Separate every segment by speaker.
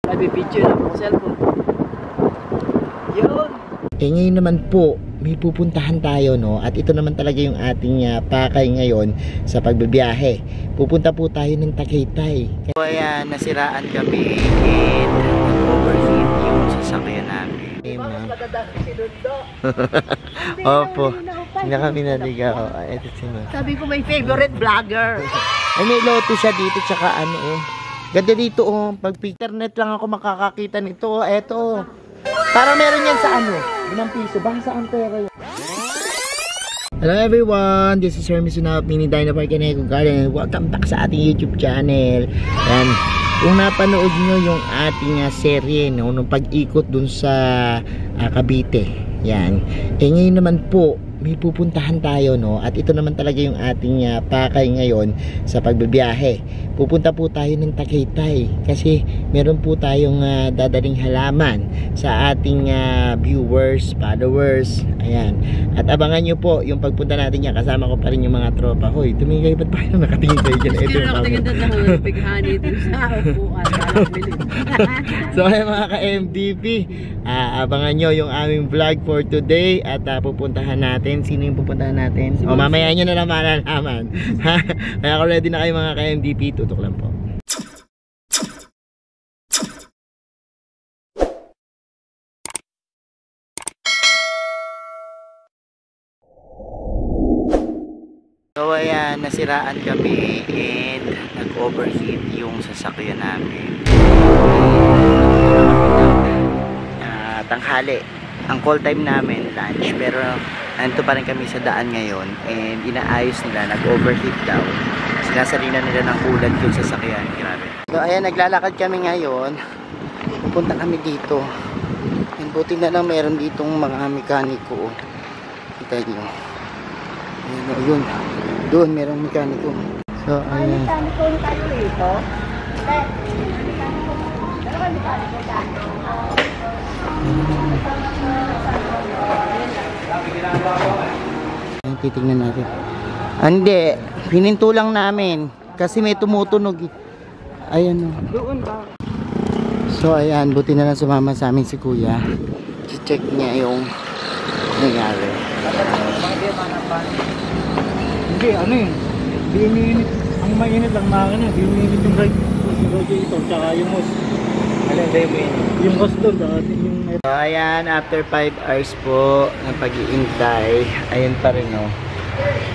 Speaker 1: Nabipicture lang po cellphone. Yun.
Speaker 2: Ngayon naman po, may pupuntahan tayo, no? At ito naman talaga yung ating pakay ngayon sa pagbibiyahe. Pupunta po tayo ng Tagaytay. So ayan, nasiraan kami and overheat yung sasakyan namin. Opo, hindi na kami naligaw. Ito sino.
Speaker 1: Sabi ko may favorite vlogger.
Speaker 2: Ay, may loto siya dito, tsaka ano, oh. Ganda dito, oh. Pag internet lang ako makakakita nito, oh. Eto, oh. Parang meron yan sa ano, 5 piso. Baka saan pera yun? Hello everyone, this is Hermes Unap, Mini Dino Park and Eco Garden. Welcome back sa ating YouTube channel. And kung napanood nyo yung ating serye, no, nung pag-ikot dun sa Cavite, yan. Ngayon naman po, may pupuntahan tayo, no? At ito naman talaga yung ating pakay ngayon sa pagbibiyahe. Pupunta po tayo ng Tagaytay kasi meron po tayong dadaling halaman sa ating viewers, followers. Ayan. At abangan nyo po yung pagpunta natin yan. Kasama ko pa rin yung mga tropa. Hoy, tumingin kayo, ba't paano nakatingin kayo dyan? Ito yung
Speaker 1: nakatingin doon na pighani dito sa upuan.
Speaker 2: So ay mga ka-MDP, abangan nyo yung aming vlog for today. At pupuntahan natin. Sino yung pupuntahan natin? O mamaya nyo na lang malalaman. Kaya kung ready na kayo mga ka-MDP, tutok lang po. So ayan, nasiraan kami and nag-overheat yung sasakyan namin. Tanghali. Ang call time namin, lunch, pero nandito pa rin kami sa daan ngayon and inaayos nila, nag-overheat daw. Sinasarina nila ng ulan yung sasakyan, grabe. So ayan, naglalakad kami ngayon. Pupunta kami dito. And buti na lang meron ditong mga mekaniko. Kita nyo. Ayan, yun. Doon merong mekaniko. So ayan. Mekaniko tayo dito? Ayan, titignan natin. Hindi, pininto lang namin kasi may tumutunog. Ayan, oh.
Speaker 1: Doon ba?
Speaker 2: So ayan, buti na lang sumama sa amin si kuya. Check niya yung nangyari.
Speaker 3: Hindi, ano yun? Hindi umiinit. Ang mainit lang makina. Hindi umiinit yung radiator tsaka yung hose. Ano yung umiinit? Yung hose doon.
Speaker 2: So ayan, after 5 hours po ng pag-iintay, ayan pa rin, oh.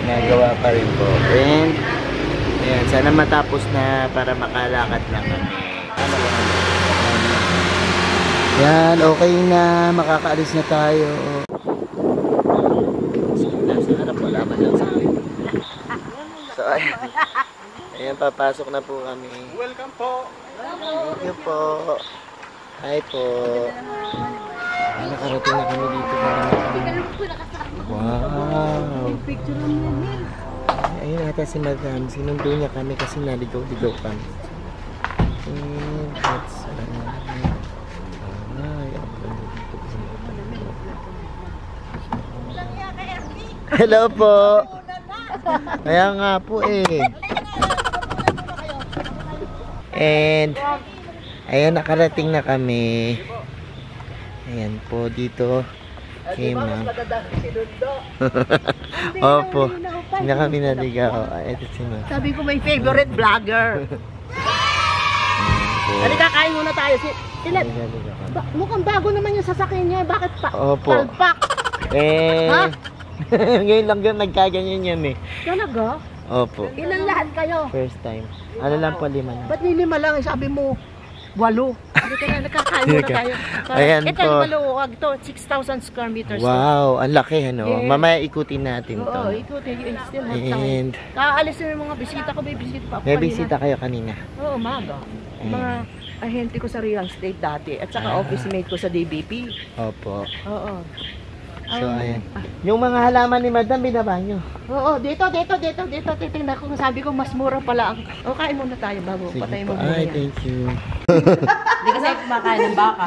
Speaker 2: Nagawa pa rin po. And ayan, sana matapos na para makalakad lang kami. Yan, okay na. Makakaalis na tayo. Nasa harap, wala man lang sa akin. So ayan. Ayan, papasok na po kami.
Speaker 3: Welcome po!
Speaker 2: Thank you po. Hi po. Ay, nakarating na kami dito. Wow. Ayun ata si madam. Sinundo niya kami kasi naligaw-ligaw kami. And that's hello po. Kaya nga po eh. And ayan, nakarating na kami. Ayan po dito kay ma'am. Opo, hindi na kami naligaw. Ito sino.
Speaker 1: Sabi ko may favorite vlogger. Halika, kain muna tayo. Mukhang bago naman yung sasakyan niya. Bakit pa?
Speaker 2: Opo.
Speaker 1: Palpak.
Speaker 2: Ha? Ngayon lang yan, nagkaganyan yan eh.
Speaker 1: Talaga?
Speaker 2: Opo.
Speaker 1: Ilan lahat kayo?
Speaker 2: First time. Ano lang po, 5 na.
Speaker 1: Ba't may 5 lang? Sabi mo 8. Halika na, nakakain muna tayo.
Speaker 2: Ayan
Speaker 1: ito,
Speaker 2: po.
Speaker 1: Ito, maluwag to. 6,000 square meters.
Speaker 2: Wow, ang laki ano.
Speaker 1: Yes.
Speaker 2: Mamaya ikutin natin to.
Speaker 1: Oo, ikutin. You still have time.
Speaker 2: And
Speaker 1: Kaalis na yung mga bisita ko. May bisita pa ako
Speaker 2: may
Speaker 1: kanina.
Speaker 2: bisita kayo kanina.
Speaker 1: Oo, umaga. Mga ahente ko sa real estate dati. At saka office mate ko sa DBP.
Speaker 2: Opo.
Speaker 1: Oo.
Speaker 2: So ayan. Yung mga halaman ni madam, binaba nyo.
Speaker 1: Oo, dito. Titingnan ko. Sabi ko, mas mura pala ang... O, kain muna tayo bago patay mo muna
Speaker 2: Ay,
Speaker 1: yan.
Speaker 2: thank you.
Speaker 1: Hindi kasi kumakain ng baka.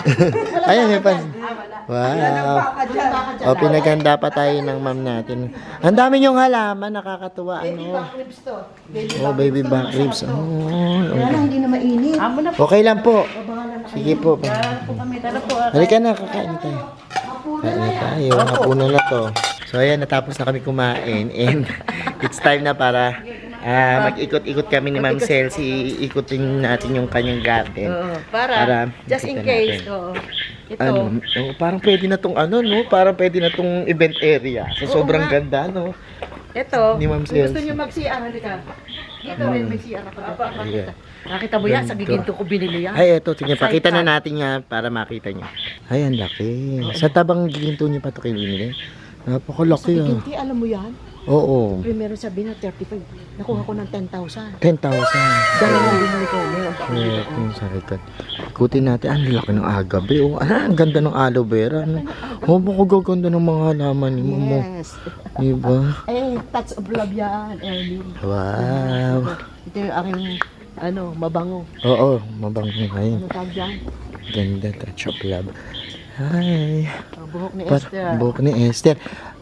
Speaker 2: Ayan, may pas. Wow. O, pinaghanda pa tayo ng ma'am natin. Ang dami yung halaman, nakakatuwa.
Speaker 1: Baby
Speaker 2: Ano?
Speaker 1: back ribs to.
Speaker 2: Oh, baby back ribs. Oh,
Speaker 1: Kaya lang, hindi na mainit. Amo na po.
Speaker 2: okay lang po.
Speaker 1: Babahala na kayo.
Speaker 2: Sige po.
Speaker 1: Tara po kami. Tara po.
Speaker 2: Halika na, kakain tayo. Kain na tayo. Hapunan na to. So, ayan, natapos na kami kumain. And it's time na para mag-ikot-ikot kami ni Ma'am Celsi. Ikutin natin yung kanyang garden.
Speaker 1: Oo, para just in
Speaker 2: makita
Speaker 1: case.
Speaker 2: natin.
Speaker 1: Oo. Ito.
Speaker 2: Ano, parang pwede na tong ano, no? Parang pwede na tong event area. So,
Speaker 1: Oo
Speaker 2: sobrang
Speaker 1: nga.
Speaker 2: ganda, no?
Speaker 1: Ito.
Speaker 2: Ni Ma'am
Speaker 1: Kung gusto
Speaker 2: Celsi.
Speaker 1: nyo mag-CR, halika. Dito rin may CR ako.
Speaker 2: Sige.
Speaker 1: Nakita mo yan? Sa giginto ko binili yan.
Speaker 2: Ay, eto. Sige, pakita na natin nga para makita nyo. Ay, ang laki. Sa tabang giginto nyo pa ito kinili.
Speaker 1: Sa
Speaker 2: Napakalaki, ah.
Speaker 1: giginti, alam mo yan?
Speaker 2: Oo.
Speaker 1: Primero sabi na 35. Nakuha ko ng 10,000.
Speaker 2: 10,000.
Speaker 1: Dalawang binili ko. Meron pa ako dito.
Speaker 2: Yung sa likod. Ikutin natin. Ang laki ng agabe. Oh, ang ganda ng aloe vera. Ano? Oh, baka gaganda ng mga halaman ni Mamo.
Speaker 1: Yes.
Speaker 2: Diba?
Speaker 1: Eh, touch of love yan, Ernie.
Speaker 2: Wow.
Speaker 1: Ito yung aking, mabango.
Speaker 2: Oo, mabango ngayon.
Speaker 1: Ano tawag dyan?
Speaker 2: Ganda, touch of love. Hi.
Speaker 1: Buhok ni Esther.
Speaker 2: Buhok ni Esther.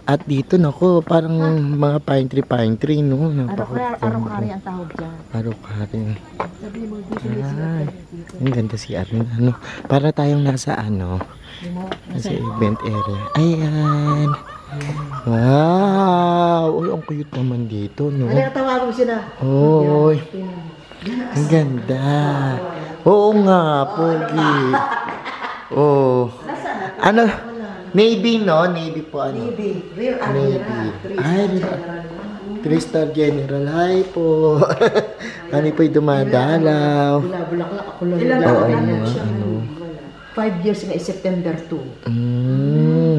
Speaker 2: At dito, nako, parang mga pine tree, no?
Speaker 1: Araw-kari ang tawag dyan.
Speaker 2: Araw-kari.
Speaker 1: Sabi mo, dito may
Speaker 2: Ay,
Speaker 1: dito.
Speaker 2: ang ganda si Armin. Ano, para tayong nasa ano, nasa event area. Ayan. Wow! Uy, ang cute naman dito, no?
Speaker 1: Ano yung tawag mo sila?
Speaker 2: Uy, ang ganda. Oo nga, pogi. Oh. Ano? Navy, no? Navy po, ano?
Speaker 1: Navy. Real
Speaker 2: Navy.
Speaker 1: Alira.
Speaker 2: Ay, 3-star general. Hi po. Kami po'y dumadalaw.
Speaker 1: Bulaklak ako lang.
Speaker 2: Oo, ano.
Speaker 1: 5 years nga, September 2.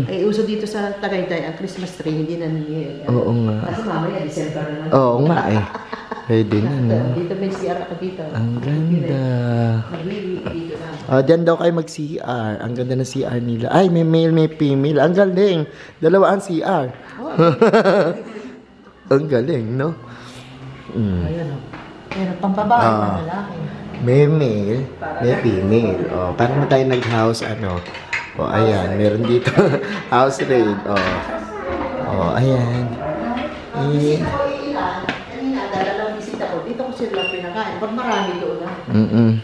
Speaker 1: Ay, uso dito sa Tagaytay, ang Christmas tree, hindi na nangyayari.
Speaker 2: Oo nga.
Speaker 1: Kasi mamaya, December na lang.
Speaker 2: Oo nga eh. Pwede na, no?
Speaker 1: Dito may CR ako dito.
Speaker 2: Ang ganda.
Speaker 1: Nag-liwi dito na.
Speaker 2: Diyan daw kayo mag-CR. Ang ganda ng CR nila. Ay, may male, may female. Ang galing. Dalawa ang CR. Ang galing, no?
Speaker 1: Ayan o. Pero pambabae na lalaki.
Speaker 2: May male, may female. Oh, parang na tayo nag-house, ano. Oh, ayan. Meron dito. House raid. Oh, ayan. Eh.
Speaker 1: Kanina, dalawang bisita ko. Dito ko sila pinakain. Pag marami doon na.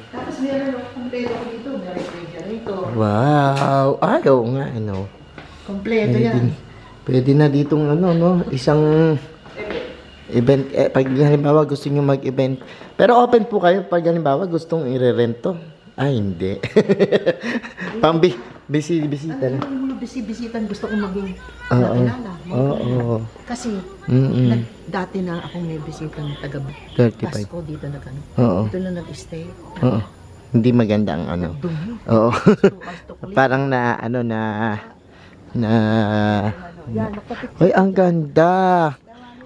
Speaker 1: Tapos meron ako kompleto ko dito. May refrigerator.
Speaker 2: Wow. Ay, oo nga, ano.
Speaker 1: Kompleto yan.
Speaker 2: Pwede na ditong, ano, no? Isang event. Pag halimbawa gusto nyo mag-event. Pero open po kayo pag halimbawa gustong i-rent to. Ay, hindi. Bisita na.
Speaker 1: Ano yung mga bisisitan gusto kong maging nakilala.
Speaker 2: Oo.
Speaker 1: Kasi, dati na akong may bisita ng taga
Speaker 2: 35.
Speaker 1: Pasko dito nag-ano.
Speaker 2: Oo.
Speaker 1: Dito na nag-stay.
Speaker 2: Oo. Hindi maganda ang ano.
Speaker 1: Dumi.
Speaker 2: Oo.
Speaker 1: Tukli.
Speaker 2: Parang na, ano, na
Speaker 1: Yan, nakapit.
Speaker 2: ay, ang ganda.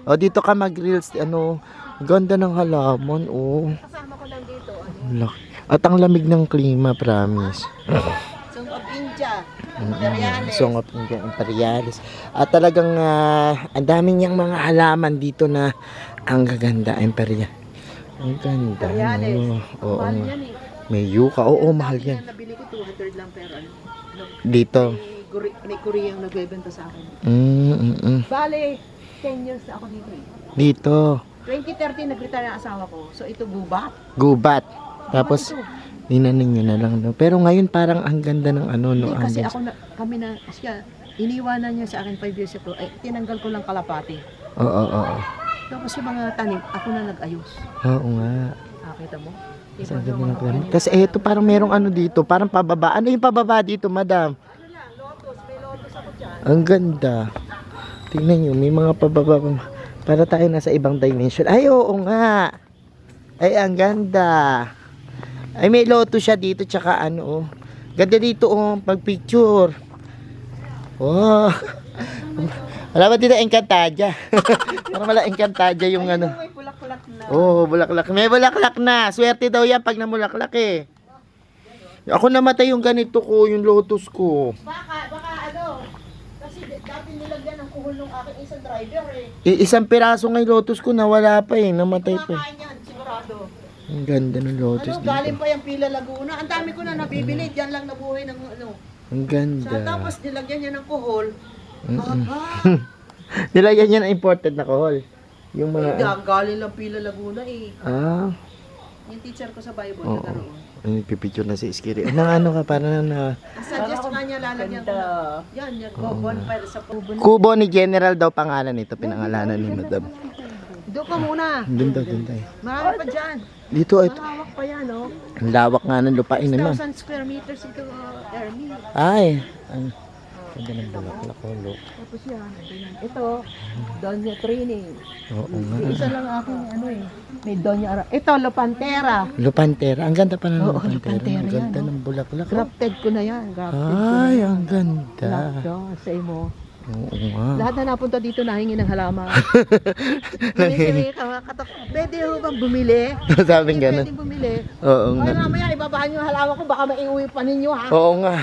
Speaker 2: O, dito ka mag-reels, ano, ganda ng halaman, oh.
Speaker 1: Kasama ko lang dito.
Speaker 2: Laki. At ang lamig ng klima, promise.
Speaker 1: Song of India. Imperiales.
Speaker 2: Song of India Imperialis. At talagang ang dami niyang mga halaman dito na ang gaganda, Imperial. Ang ganda.
Speaker 1: Imperiales.
Speaker 2: No? Oo.
Speaker 1: Mahal
Speaker 2: nga.
Speaker 1: yan eh.
Speaker 2: May yuka. Oo, mahal yan.
Speaker 1: Nabili ko 200 lang pero ano.
Speaker 2: Dito.
Speaker 1: May Koreang nagbebenta sa akin. Bale, 10 years na ako dito eh.
Speaker 2: Dito.
Speaker 1: 2013 nag-retire ang asawa ko. So ito gubat.
Speaker 2: Gubat. Tapos, ninanin nyo na lang. No? Pero ngayon parang ang ganda ng ano. No,
Speaker 1: Hindi, kasi
Speaker 2: ambience.
Speaker 1: kami na, siya, iniwanan niya sa akin 5 years ago, ay tinanggal ko lang kalapati.
Speaker 2: Oo.
Speaker 1: Tapos yung mga tanim, ako na nag-ayos.
Speaker 2: Oo nga.
Speaker 1: Kita mo?
Speaker 2: Kasi ang ganda ng klima. Kasi eto parang merong ano dito. Parang pababa. Ano yung pababa dito, madam?
Speaker 1: Ano lang, lotus. May lotus ako dyan.
Speaker 2: Ang ganda. Tingnan nyo, may mga pababa pa. Para tayo nasa ibang dimension. Ay, oo nga. Ay, ang ganda. Ay, may lotus siya dito, tsaka ano, oh. Ganda dito, oh, pag picture. Oh. Wala ba dito Encantadia? Parang wala Encantadia yung ano.
Speaker 1: May bulaklak na.
Speaker 2: Oh, bulaklak. May bulaklak na. Swerte daw yan pag namulaklak eh. Ako namatay yung ganito ko, yung lotus ko.
Speaker 1: Baka ano, kasi dati nilagyan ng kuhol ng aking isang driver eh.
Speaker 2: Isang piraso ng lotus ko nawala pa eh, namatay pa eh.
Speaker 1: Kumakain yan, sigurado.
Speaker 2: Ang ganda ng lotus
Speaker 1: Ano,
Speaker 2: dito.
Speaker 1: galing pa yung Pila Laguna. Ang dami ko na nabibili. Diyan lang nabuhay ng ano.
Speaker 2: Ang ganda.
Speaker 1: Tapos nilagyan niya ng kuhol.
Speaker 2: Mm-mm.
Speaker 1: Aba!
Speaker 2: Nilagyan niya ng imported na kohol. Yung mga...
Speaker 1: Galing lang Pila Laguna eh.
Speaker 2: Ah.
Speaker 1: Yung teacher ko sa Bible,
Speaker 2: Oo.
Speaker 1: nagkaroon.
Speaker 2: Ay, pipicture na si Iskiri. Ano ka, para na...
Speaker 1: Suggest nga niya lalagyan ko na. Yan, bonfire sa kubo.
Speaker 2: Kubo ni General daw pangalan nito. Pinangalanan ni Madam.
Speaker 1: Doon ka muna.
Speaker 2: Doon daw.
Speaker 1: Marami pa dyan.
Speaker 2: Dito, ito.
Speaker 1: Malawak pa yan, oh.
Speaker 2: Ang lawak nga ng lupain naman.
Speaker 1: 6,000 square meters ito, Ernie.
Speaker 2: Ay. Ang ganda ng bulaklak ko, look.
Speaker 1: Tapos yan, ito, Doña Training.
Speaker 2: Oo nga.
Speaker 1: Isa lang aking may Doña Ara. Ito, Lopantera.
Speaker 2: Lupantera. Ang ganda pa ng
Speaker 1: Oo,
Speaker 2: lupantera.
Speaker 1: lupantera
Speaker 2: Ang ganda
Speaker 1: yan,
Speaker 2: ng bulaklak.
Speaker 1: Grafted ko na yan.
Speaker 2: Ay, ang ganda.
Speaker 1: Lahat sa imo.
Speaker 2: Oo nga.
Speaker 1: Lahat na napunta dito nahingi ng halaman. Pwede ho bang bumili?
Speaker 2: Sabing ganun.
Speaker 1: Pwede bumili.
Speaker 2: Oo nga.
Speaker 1: Ay, mamaya ibabaan nyo yung halaman ko. Baka maiuwi pa ninyo, ha?
Speaker 2: Oo nga.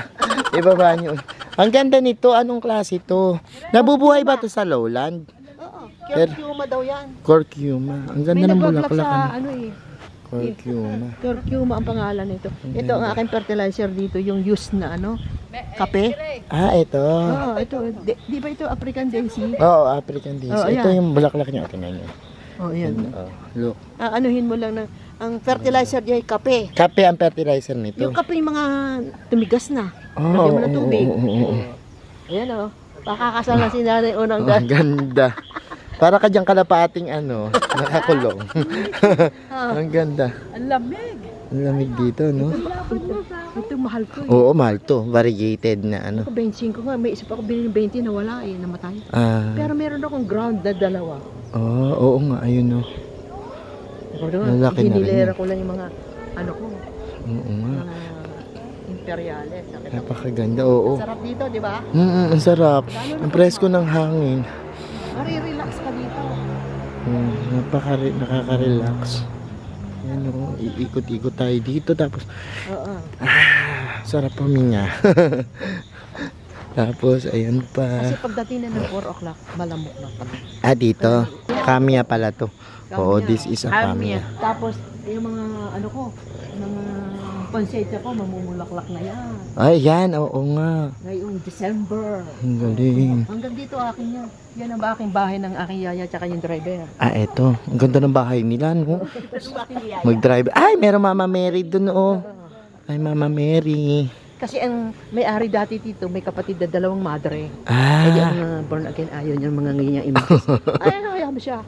Speaker 2: Ibaba nyo. Ang ganda nito. Anong klase to? Nabubuhay ba to sa lowland?
Speaker 1: Oo. Curcuma daw yan.
Speaker 2: Curcuma. Ang
Speaker 1: May
Speaker 2: ganda ng
Speaker 1: nagbablog
Speaker 2: bulaklak.
Speaker 1: sa
Speaker 2: ano? Curcuma.
Speaker 1: Curcuma ang pangalan nito. Ito ang aking fertilizer dito, yung used na kape.
Speaker 2: Ah, ito.
Speaker 1: Oo, ito. Di ba ito African Daisy?
Speaker 2: Oo, African Daisy.
Speaker 1: Oo,
Speaker 2: Ito
Speaker 1: yan.
Speaker 2: yung bulaklak niya. Tingnan nyo.
Speaker 1: Oh, yan.
Speaker 2: Look.
Speaker 1: Anuhin mo lang ang fertilizer niya ay kape.
Speaker 2: Kape ang fertilizer nito.
Speaker 1: Yung kape yung mga tumigas na.
Speaker 2: Oo,
Speaker 1: Lagyan mo ng tubig.
Speaker 2: oo.
Speaker 1: Ayan o. Pakakasal na si nanay unang
Speaker 2: Ang ganda. Para ka diyang kalapating nakakulong. Ang ganda.
Speaker 1: Ang lamig.
Speaker 2: Ang lamig dito, no?
Speaker 1: Ito mahal ko.
Speaker 2: Oo, mahal to. Variegated na
Speaker 1: Ako 25 nga. May isa pa ako bilhin 20 na wala namatay.
Speaker 2: Ah.
Speaker 1: Pero meron akong ground na dalawa.
Speaker 2: Oo nga. Ayun, no. Lalaki na rin
Speaker 1: Hinilera
Speaker 2: yun.
Speaker 1: ko lang yung mga ko.
Speaker 2: Oo nga.
Speaker 1: Mga imperiales.
Speaker 2: Napakaganda, oo.
Speaker 1: Sarap dito, di ba?
Speaker 2: Ang sarap. Ang presko ng hangin.
Speaker 1: Marirelax ka dito.
Speaker 2: Nakaka-relax. Yan o, iikot-ikot tayo dito. Tapos,
Speaker 1: Oo.
Speaker 2: sarap paminga. Tapos, ayan pa.
Speaker 1: Kasi pagdating na ng 4 o'clock, malamok na pala.
Speaker 2: Ah, dito. Kamiya pala to. Oo,
Speaker 1: Kamiya.
Speaker 2: this is a kamiya.
Speaker 1: Tapos, yung mga mga konsensya ko, mamumulaklak na yan.
Speaker 2: Ay, yan. Oo nga.
Speaker 1: Ngayong December.
Speaker 2: Ang galing.
Speaker 1: Hanggang dito akin yan. Yan ang aking bahay ng aking yaya tsaka yung driver.
Speaker 2: Ah, eto. Ang ganda ng bahay nila, no?
Speaker 1: Yung aking yaya.
Speaker 2: Mag-drive. Ay, meron Mama Mary dun, oh. Ay, Mama Mary.
Speaker 1: Kasi ang may-ari dati dito, may kapatid na 2 madre.
Speaker 2: Ah.
Speaker 1: Ay, ang mga born again, ayaw niya mga ngayon images. Ay, ayaw mo siya.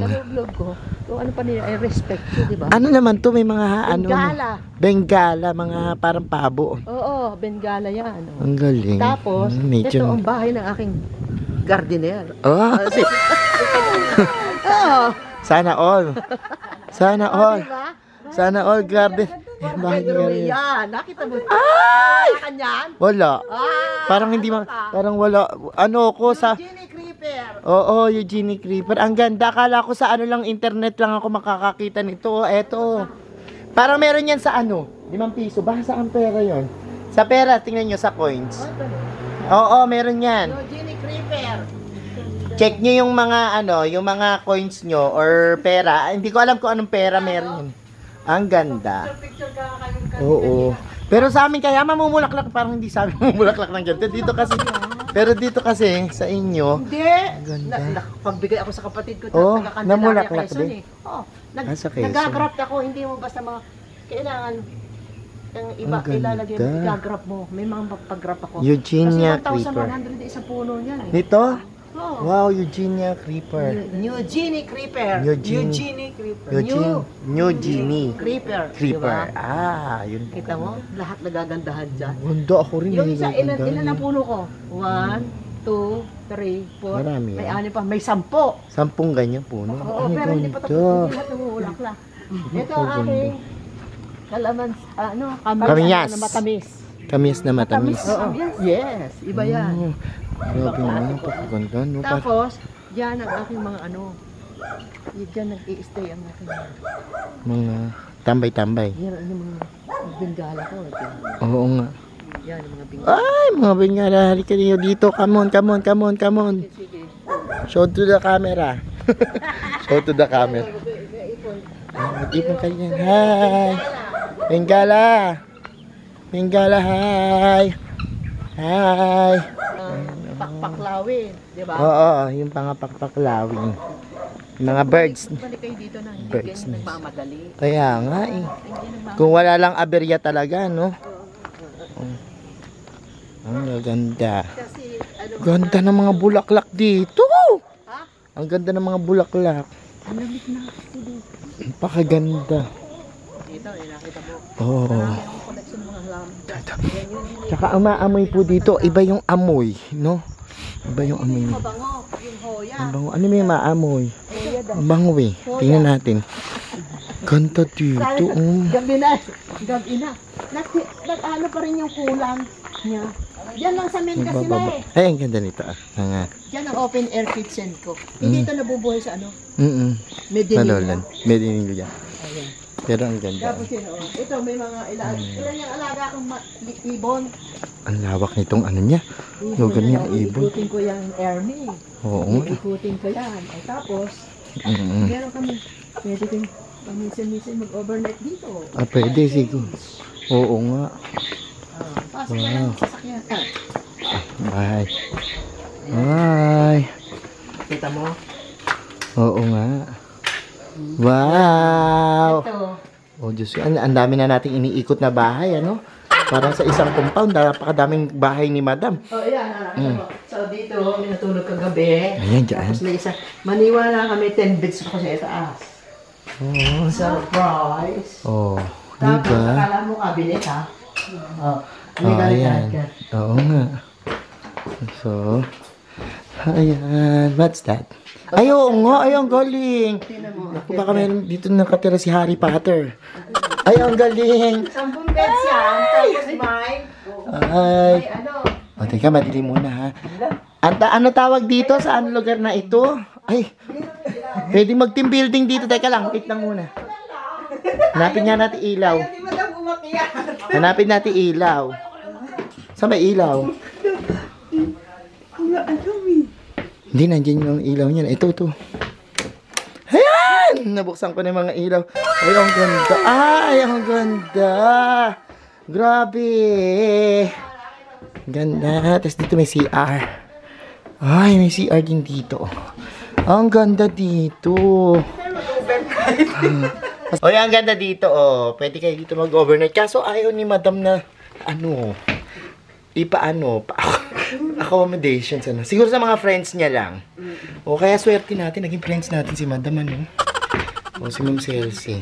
Speaker 1: Nalog ko. Kung ano pa nila, I respect you, di ba?
Speaker 2: Ano naman to? May mga
Speaker 1: Bengala.
Speaker 2: Bengala, mga parang pabo.
Speaker 1: Oo, Bengala yan. Oh.
Speaker 2: Ang galing.
Speaker 1: Tapos,
Speaker 2: medyo...
Speaker 1: ito ang bahay ng aking gardener.
Speaker 2: Oh,
Speaker 1: Oo.
Speaker 2: sana all. Sana all.
Speaker 1: Diba?
Speaker 2: Sana all garden. Bahay
Speaker 1: Pedro
Speaker 2: garden.
Speaker 1: yan. Nakita mo? Ay! Kanyan?
Speaker 2: Wala.
Speaker 1: Ah!
Speaker 2: Parang hindi parang wala. Ano ko sa
Speaker 1: Ginny Creeper.
Speaker 2: Oo, Eugenie Creeper. Ang ganda. Akala ko sa lang internet lang ako makakakita nito. Eto. Parang meron yan sa 5 piso. Baka saan pera yon? Sa pera, tingnan nyo sa coins. Oo, meron yan.
Speaker 1: Ginny Creeper.
Speaker 2: Check nyo yung mga yung mga coins nyo or pera. Hindi ko alam kung anong pera meron yun. Ang ganda.
Speaker 1: Picture ka kayong
Speaker 2: Oo. Pero sa amin kaya mamumulaklak, parang hindi sa amin mamumulaklak ng ganito. Dito kasi, pero dito kasi sa inyo,
Speaker 1: Hindi.
Speaker 2: ganda.
Speaker 1: Pagbigay ako sa kapatid ko.
Speaker 2: Oo,
Speaker 1: taga-Candelaria,
Speaker 2: namulaklak
Speaker 1: Quezon,
Speaker 2: din.
Speaker 1: Oo.
Speaker 2: Sa Quezon.
Speaker 1: Nag-graft ako. Hindi mo basta mga kailangan ang iba
Speaker 2: Ang ganda.
Speaker 1: ilalagay mo, i-graft mo. May mga pag-graft ako.
Speaker 2: Eugenia
Speaker 1: Kasi
Speaker 2: Creeper.
Speaker 1: 1,100 isang puno niyan.
Speaker 2: Nito?
Speaker 1: Oo.
Speaker 2: Wow, Eugenia Creeper.
Speaker 1: Eugenie Creeper.
Speaker 2: Eugenie
Speaker 1: Creeper.
Speaker 2: Eugenie
Speaker 1: Creeper.
Speaker 2: Creeper.
Speaker 1: Diba?
Speaker 2: Ah, yun.
Speaker 1: Kita mo? Lahat nagagandahan dyan.
Speaker 2: Ganda ako rin.
Speaker 1: Yung isa, ilan
Speaker 2: nagaganda.
Speaker 1: ang puno ko? 1, 2, 3, 4.
Speaker 2: Marami
Speaker 1: May
Speaker 2: yan.
Speaker 1: 6 pa. May 10.
Speaker 2: 10 ganyan puno.
Speaker 1: Oo,
Speaker 2: Ay,
Speaker 1: pero hindi pa tapos.
Speaker 2: ganda.
Speaker 1: Hindi lahat namumulaklak. Ito ang aking kalaman,
Speaker 2: Kamyas.
Speaker 1: na matamis.
Speaker 2: Kamis na matamis.
Speaker 1: Oo. Yes, iba yan.
Speaker 2: Oh, grabe naman. Napakaganda, no?
Speaker 1: Tapos, yan ang aking mga Diyan nag-i-stay ang aking
Speaker 2: Mga tambay-tambay.
Speaker 1: yan ang mga bingala ko.
Speaker 2: Oo nga.
Speaker 1: Yan ang mga bingala.
Speaker 2: Ay, mga bingala. Halika niyo dito. Come on, come on, come on, come on.
Speaker 1: Sige.
Speaker 2: Show to the camera. Show to the camera. Mag-ipon kayo yan. Hi! Bengala! Bengala, hi! Hi!
Speaker 1: Pakpaklawin, di ba?
Speaker 2: Oo, yung pangapakpaklawin. Mga birds.
Speaker 1: Balik kayo dito na hindi
Speaker 2: Birds
Speaker 1: ganyan
Speaker 2: nest.
Speaker 1: nagmamadali.
Speaker 2: Kaya nga eh.
Speaker 1: Hindi nagmamadali.
Speaker 2: Kung wala lang aberya talaga, no? Ang ganda.
Speaker 1: Kasi, ano,
Speaker 2: Ganda ng mga bulaklak dito.
Speaker 1: ha?
Speaker 2: Ang ganda ng mga bulaklak.
Speaker 1: Ang lamig na.
Speaker 2: Pakaganda.
Speaker 1: Dito, nakita mo.
Speaker 2: Oo.
Speaker 1: Marami akong collection ng mga halaman. Yan yung
Speaker 2: Tsaka umaamoy po dito. Iba yung amoy, no? Iba yung amoy.
Speaker 1: mabango, yung hoya.
Speaker 2: Ang bango. Ano may maamoy?
Speaker 1: Hoya daw.
Speaker 2: Ang bango eh. Tingnan natin. Ganda dito.
Speaker 1: Gabi na. Gabi na. Nag-ano pa rin yung kulang niya. Diyan lang sa main kasi na eh.
Speaker 2: Ay, ang ganda nito. Nga.
Speaker 1: Diyan ang open air kitchen ko. Hindi ito nabubuhay sa ano.
Speaker 2: Nalolan.
Speaker 1: Medellin.
Speaker 2: Medellin yan.
Speaker 1: Ayan.
Speaker 2: Pero ang ganda.
Speaker 1: Tapos yun, oh. Ito may mga ilan yung alaga kong ibon.
Speaker 2: Ang lawak nitong ano niya. Lugan niya, ibon.
Speaker 1: Ikutin ko yung Ermi.
Speaker 2: Oo nga.
Speaker 1: Ikutin ko yan. Ay, tapos, meron kami. Pwede kang paminsan-minsan mag-overnight dito.
Speaker 2: Ah, pwede. Sige. Oo nga.
Speaker 1: Pasok na lang sa sasakyan.
Speaker 2: Bye. Bye.
Speaker 1: Kita mo?
Speaker 2: Oo nga. Wow.
Speaker 1: Ito.
Speaker 2: Oh, Diyos ko. Ang dami na nating iniikot na bahay, ano? Para sa isang compound, napakadaming bahay ni Madam.
Speaker 1: Oh, yan. So, dito, may natulog kagabi.
Speaker 2: Ayan, dyan.
Speaker 1: Tapos may isa. Maniwala kami, 10 beds ko sa itaas.
Speaker 2: Oh.
Speaker 1: Surprise!
Speaker 2: Oh.
Speaker 1: Tapos,
Speaker 2: Diba?
Speaker 1: akala mo cabinet, ha? Oh.
Speaker 2: Oh, ayan. Oo nga. So, ayan. What's that? Ay, oo nga. Ay, ang galing.
Speaker 1: Tingnan mo.
Speaker 2: Naku, baka meron dito nakatira si Harry Potter. Ay, ang galing.
Speaker 1: 10 beds yan. Tapos mine.
Speaker 2: Ay.
Speaker 1: Ay, ano?
Speaker 2: O, teka, madili muna, ha? Ano tawag dito sa anong lugar na ito? Ay, pwede mag-team building dito. Teka lang, wait lang muna. Hanapin nga natin ilaw.
Speaker 1: Hindi mo daw umakyat.
Speaker 2: Hanapin natin ilaw. Saan ba ilaw? Hindi, nandiyan yung ilaw niyan. Ito. Ayan! Nabuksan ko na yung mga ilaw. Ay, ang ganda. Ay, ang ganda. Grabe. Ganda. Tapos dito may CR. Ay, may CR din dito. Ang ganda dito. Oy, ang ganda dito, oh. Pwede kayo dito mag-overnight. Kaso ayaw ni Madam na, accommodations, ano. Siguro sa mga friends niya lang. O, kaya swerte natin. Naging friends natin si Madam, ano. O, si Ma'am Celsi.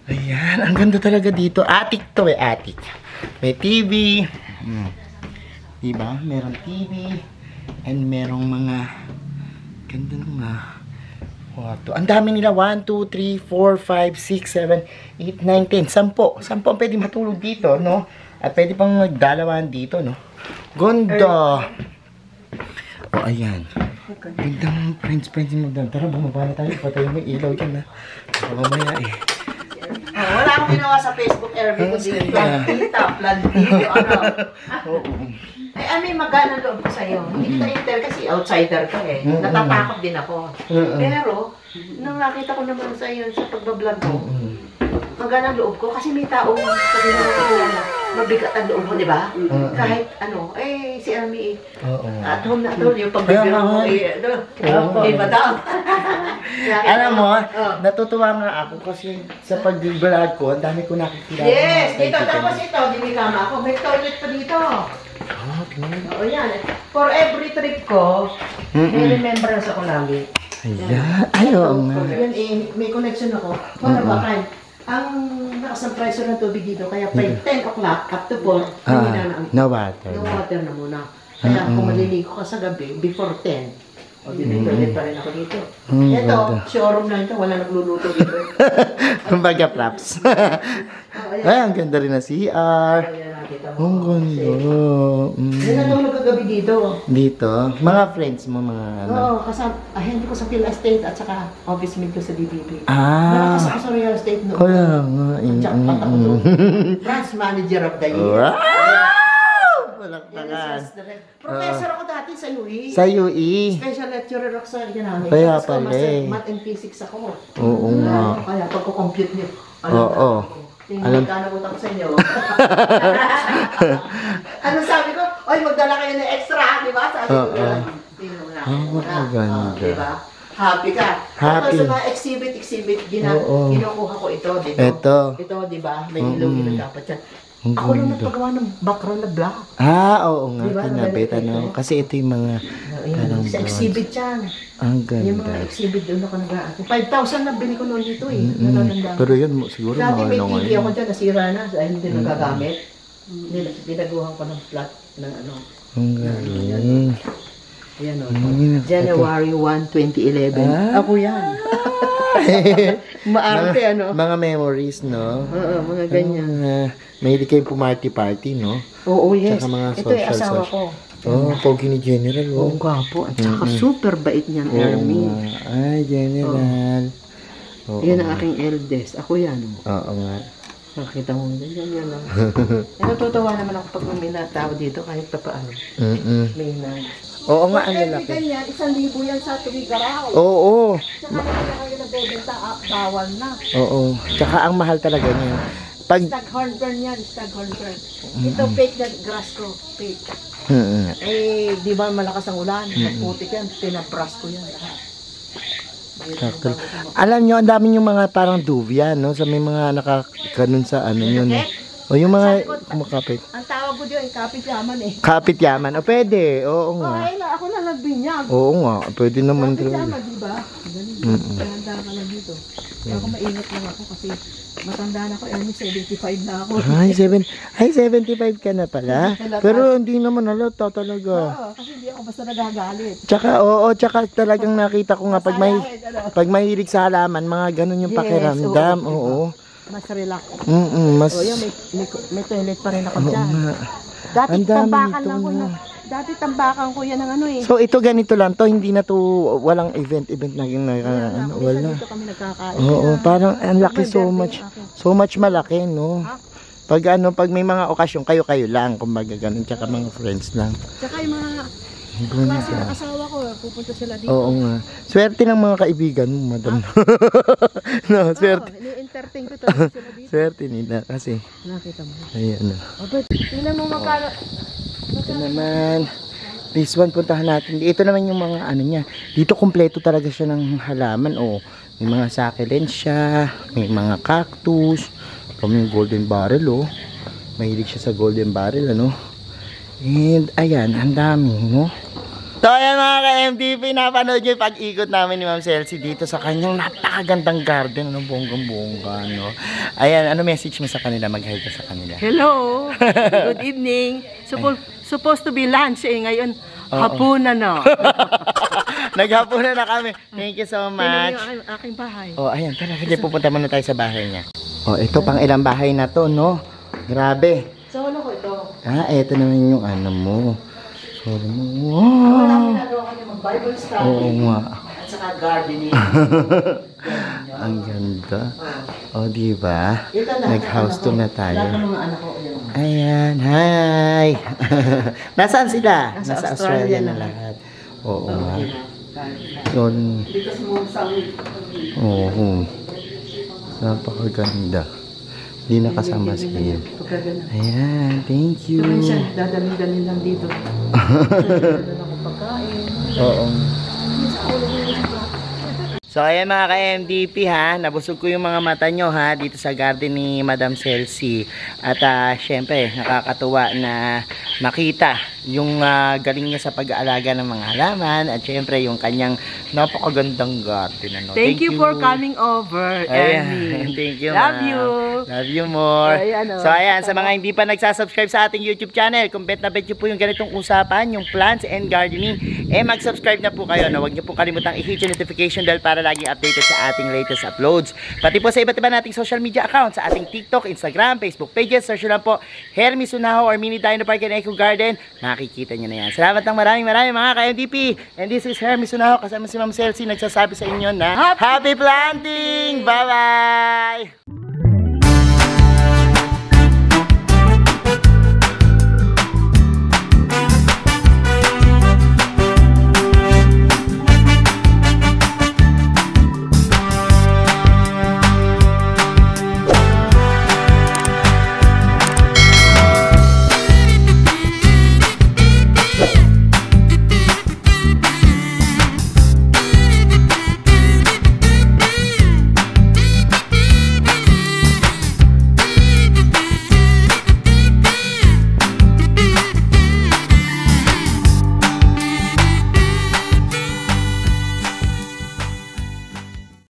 Speaker 2: Ayan, ang ganda talaga dito. Attic to, attic. May TV. Diba? Meron TV. And merong mga, ganda nga. Wato. Ang dami nila. 1, 2, 3, 4, 5, 6, 7, 8, 9, 10. 10. 10 ang pwede matulog dito, no? At pwede pang magdalawan dito, no? Ganda! O, ayan. Gandang friends mo doon. Tara, bumaba na tayo. Patay mo ilaw dyan, ha? Mamaya, eh.
Speaker 1: Wala akong ginawa sa Facebook, Erwin. Kundi plantito, ano.
Speaker 2: Oo.
Speaker 1: Ay, may magana loob ko sa'yo. Hindi kita inter kasi outsider ka eh. Natatakot din ako. Pero, nung nakita ko naman sa'yo sa pagbablog mo, magana loob ko kasi may taong sabi na nakakilala. Mabigat ang loob mo, di ba? Kahit ano, si Ami, at home na ito, yung pagbibiro mo, madam.
Speaker 2: Alam mo, natutuwa nga ako kasi sa pag-vlog ko, ang dami ko nakikilala.
Speaker 1: Yes, dito. Tapos ito, dinikama ako. May toilet pa dito. Oo, yan. For every trip ko, may remembrance ako lagi.
Speaker 2: Ayan. Ay, oo nga.
Speaker 1: Yan may connection ako. Para ba kayo? Ang nakasurprise ng tubig dito, kaya by 10 o'clock up to 4, hindi na
Speaker 2: No water.
Speaker 1: no water na muna. Kaya kung maliligo ka sa gabi, before 10, o toilet pa rin ako dito. Ito, showroom lang ito, wala nagluluto dito.
Speaker 2: Kumbaga props. Ay, ang ganda rin na CR. Ang ganda.
Speaker 1: Yan natulog kagabi dito.
Speaker 2: Dito, mga friends mo, mga ano.
Speaker 1: Oo, kasama, ahente ko sa Phil Estate at saka office mate ko sa DBP.
Speaker 2: Ah.
Speaker 1: Nakakasama sa real estate noon.
Speaker 2: Kaya nga.
Speaker 1: Jackpot ako to. Branch manager of the year.
Speaker 2: Wow! Palakpakan.
Speaker 1: Professor ako dati sa UE.
Speaker 2: Sa UE.
Speaker 1: Special lecturer ako sa economics.
Speaker 2: Kaya
Speaker 1: Tapos
Speaker 2: pala
Speaker 1: master
Speaker 2: eh.
Speaker 1: math and physics ako.
Speaker 2: Oo nga.
Speaker 1: Kaya pagko-compute niyo.
Speaker 2: Oo.
Speaker 1: Tingnan ka na utang sa inyo. Ano sabi ko? Oy, magdala kayo ng extra, di ba? Sabi ko na,
Speaker 2: maganda.
Speaker 1: di ba? Happy ka.
Speaker 2: Happy.
Speaker 1: Tapos sa mga exhibit, kinukuha ko ito, di ba?
Speaker 2: Ito.
Speaker 1: Ito, di ba? May ilong dapat yan.
Speaker 2: Ang
Speaker 1: Ako lang
Speaker 2: ganda.
Speaker 1: nagpagawa ng background na black.
Speaker 2: Oo nga,
Speaker 1: Diba,
Speaker 2: kinabit,
Speaker 1: nagalit ito?
Speaker 2: Kasi ito yung mga, parang
Speaker 1: Sa exhibit yan.
Speaker 2: ang
Speaker 1: Yung mga
Speaker 2: ganda.
Speaker 1: exhibit doon ako nag-aati. 5,000 na bili ko noon dito eh. Natatandaan ko.
Speaker 2: Pero yun, siguro
Speaker 1: Dati
Speaker 2: mahal
Speaker 1: may
Speaker 2: na
Speaker 1: TV ako
Speaker 2: ngayon.
Speaker 1: dyan, nasira na dahil hindi nagagamit. Dinaguhan ko ng flat ng ano.
Speaker 2: Ang galing.
Speaker 1: Ayan o.
Speaker 2: Mm,
Speaker 1: January 1, 2011. Ako yan. Maarte ano.
Speaker 2: Mga memories, no?
Speaker 1: Oo, mga ganyan.
Speaker 2: Mahilig kayong pumarty-party, no?
Speaker 1: Oo, yes.
Speaker 2: Tsaka mga
Speaker 1: Ito yung asawa
Speaker 2: social.
Speaker 1: ko.
Speaker 2: Pogi ni General,
Speaker 1: Oo, gwapo. At saka super bait niyan, Ermi.
Speaker 2: Ay, General. Oo.
Speaker 1: Yan ang aking eldest. Ako yan.
Speaker 2: Oo nga.
Speaker 1: Nakita mo, ganyan lang. Natutuwa naman ako pag may tao dito kahit pa paano. May nag.
Speaker 2: Oo nga, ang lalaki.
Speaker 1: Ganyan, 1,000 yan sa Tugigaraw.
Speaker 2: Oo.
Speaker 1: Tsaka na kayo nagbebenta, bawal na.
Speaker 2: Oo. Tsaka ang mahal talaga niya. Pag...
Speaker 1: Staghorn fern yan, staghorn fern. Ito fake na grass ko, fake. Eh, di ba malakas ang ulan? Nagputik yan, pinapras ko yan lahat.
Speaker 2: Sakto. Alam nyo, ang dami yung mga parang duvia, no? Sa may mga nakakanon sa ano yun. O yung mga kumakapit.
Speaker 1: Ang tawag ko diyan, kapit yaman eh.
Speaker 2: Kapit yaman. O pwede. Oo nga.
Speaker 1: Ay, ako na nagbinyag.
Speaker 2: Oo nga. Pwede naman.
Speaker 1: Kapit yaman, di ba? Ganun. Tanda ka lang dito. Ako maingat lang ako kasi matanda na ako. Ermi, 75 na ako.
Speaker 2: Ay, 75 ka na pala. Pero hindi naman halata talaga.
Speaker 1: Oo, kasi hindi ako basta nagagalit.
Speaker 2: Tsaka talagang nakita ko nga pag mahilig sa halaman, mga ganun yung
Speaker 1: Yes,
Speaker 2: pakiramdam.
Speaker 1: oo,
Speaker 2: Oo.
Speaker 1: Mas relax.
Speaker 2: Mas...
Speaker 1: O yan, may toilet pa rin ako dyan.
Speaker 2: nga.
Speaker 1: Dati
Speaker 2: Ang dami
Speaker 1: tambakan
Speaker 2: nito,
Speaker 1: lang ko
Speaker 2: no?
Speaker 1: na. Dati tambakan ko yan ng ano eh.
Speaker 2: So ito ganito lang to, hindi na to walang event na yung ano, wala.
Speaker 1: Dito kami nagkakain.
Speaker 2: Oo, parang ang laki so much malaki, no? Pag may mga okasyon kayo lang, kumbaga ganun, tsaka mga friends lang.
Speaker 1: Tsaka yung mga klase ng asawa ko, pupunta sila dito.
Speaker 2: Oo nga. Swerte ng mga kaibigan mo, madam. No, swerte.
Speaker 1: Oo, ini-entertain ko talaga sila dito.
Speaker 2: Swerte nila kasi.
Speaker 1: Nakita mo.
Speaker 2: Ayan na.
Speaker 1: Abet, tingnan mo magkano.
Speaker 2: Ito naman. This one, puntahan natin. Ito naman yung mga ano niya. Dito kompleto talaga siya ng halaman. Oh, may mga succulent siya. May mga cactus. May golden barrel, oh. Mahilig siya sa golden barrel, ano. And ayan, ang dami, no. So ayan mga ka-MTP, napanood nyo yung pag-ikot namin ni Ma'am Celsi dito sa kanyang napakagandang garden. Ano, bonggang-bongga, no. Ayan, ano message mo sa kanila? Mag-hi ka sa kanila.
Speaker 1: Hello. Good evening. Supposed to be lunch eh. Ngayon, hapunan na.
Speaker 2: Naghapunan na kami. Thank you so much.
Speaker 1: Tingnan yung aking bahay.
Speaker 2: Oh, ayan, tara. Hindi, pupunta muna tayo sa bahay niya. Oh, ito pang ilang bahay na to, no? Grabe.
Speaker 1: Solo ko ito.
Speaker 2: Ito naman yung ano mo. Sorry mo.
Speaker 1: Wala
Speaker 2: Wow.
Speaker 1: ko nagawa kami mag-Bible study.
Speaker 2: Oo nga.
Speaker 1: At saka gardening.
Speaker 2: Ang ganda. Oh, di ba?
Speaker 1: Ito na.
Speaker 2: Nag-house tour na
Speaker 1: Lahat
Speaker 2: tayo.
Speaker 1: ng mga anak ko. Ayan.
Speaker 2: Ayan, hi. Nasaan sila?
Speaker 1: Nasa
Speaker 2: Australia
Speaker 1: Australia
Speaker 2: na
Speaker 1: na.
Speaker 2: lahat. Oo nga.
Speaker 1: Okay.
Speaker 2: Yun.
Speaker 1: Dito sa mga sawit.
Speaker 2: Oo. Napakaganda. Hindi nakasama si Ian.
Speaker 1: Pagkaganda.
Speaker 2: Ayan, thank you.
Speaker 1: Ito minsan, dadalhin-dalhin lang dito. Dadalhin ako pagkain.
Speaker 2: Oo.
Speaker 1: Minsan ako lang yung
Speaker 2: So ayan mga ka-MDP ha, nabusog ko yung mga mata nyo ha dito sa garden ni Madam Celsi. At syempre nakakatuwa na makita yung galing niya sa pag-aalaga ng mga halaman at syempre yung kanyang napakagandang garden. Ano?
Speaker 1: Thank you for coming over,
Speaker 2: Ayan,
Speaker 1: Ermi.
Speaker 2: thank you
Speaker 1: Love
Speaker 2: ma'am.
Speaker 1: you.
Speaker 2: Love you more.
Speaker 1: Ayan,
Speaker 2: So ayan, sa mga hindi pa nagsasubscribe sa ating YouTube channel, kung bet na bet nyo po yung ganitong usapan, yung plants and gardening, mag-subscribe na po kayo. Huwag nyo po kalimutang i-hit yung notification bell para laging updated sa ating latest uploads. Pati po sa iba't iba nating social media accounts, sa ating TikTok, Instagram, Facebook pages, search lang po Hermy Sunaho or Mini Dino Park and Eco Garden. Makikita nyo na yan. Salamat ng maraming mga ka-MDP. And this is Hermy Sunaho, kasama si Ma'am Celsi, nagsasabi sa inyo na Happy Planting! Bye-bye!